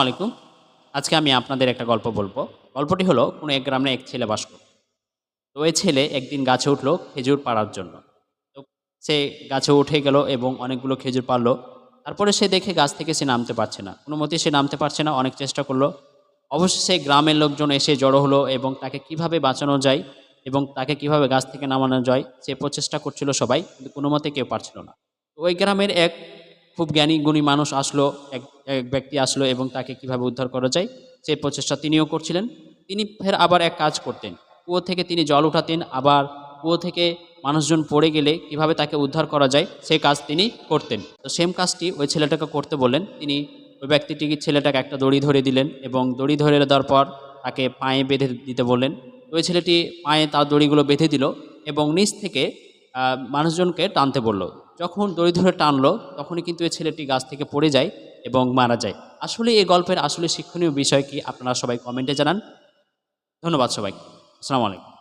আলাইকুম। আজকে আমি আপনাদের একটা গল্প বলবো। গল্পটি হলো কোনো এক গ্রামে এক ছেলে বাস করত। তো ওই ছেলে একদিন গাছে উঠলো খেজুর পাড়ার জন্য। তো সে গাছে উঠে গেল এবং অনেকগুলো খেজুর পারলো। তারপরে সে দেখে গাছ থেকে সে নামতে পারছে না। কোনোমতেই সে নামতে পারছে না, অনেক চেষ্টা করলো। অবশেষে গ্রামের লোকজন এসে জড়ো হলো এবং তাকে কিভাবে বাঁচানো যায় এবং তাকে কিভাবে গাছ থেকে নামানো যায় সে প্রচেষ্টা করছিল সবাই, কিন্তু কোনোমতে কেউ পারছিল না। তো ওই গ্রামের এক খুব জ্ঞানী গুণী মানুষ আসলো, এক এক ব্যক্তি আসলো এবং তাকে কিভাবে উদ্ধার করা যায় সেই প্রচেষ্টা তিনিও করছিলেন। তিনি ফের আবার এক কাজ করতেন। কুয়ো থেকে তিনি জল উঠাতেন, আবার কুয়ো থেকে মানুষজন পড়ে গেলে কিভাবে তাকে উদ্ধার করা যায় সেই কাজ তিনি করতেন। তো সেম কাজটি ওই ছেলেটাকে করতে বললেন। তিনি ওই ব্যক্তিটিকে ছেলেটাকে একটা দড়ি ধরে দিলেন এবং দড়ি ধরে দেওয়ার পর তাকে পায়ে বেঁধে দিতে বললেন। তো ওই ছেলেটি পায়ে তার দড়িগুলো বেঁধে দিল এবং নিচ থেকে মানুষজনকে টানতে বলল। যখন দড়ি ধরে টানলো তখনই কিন্তু এই ছেলেটি গাছ থেকে পড়ে যায় এবং মারা যায়। আসলে এই গল্পের আসলে শিক্ষণীয় বিষয় কি আপনারা সবাই কমেন্টে জানান। ধন্যবাদ সবাইকে। আসসালামু আলাইকুম।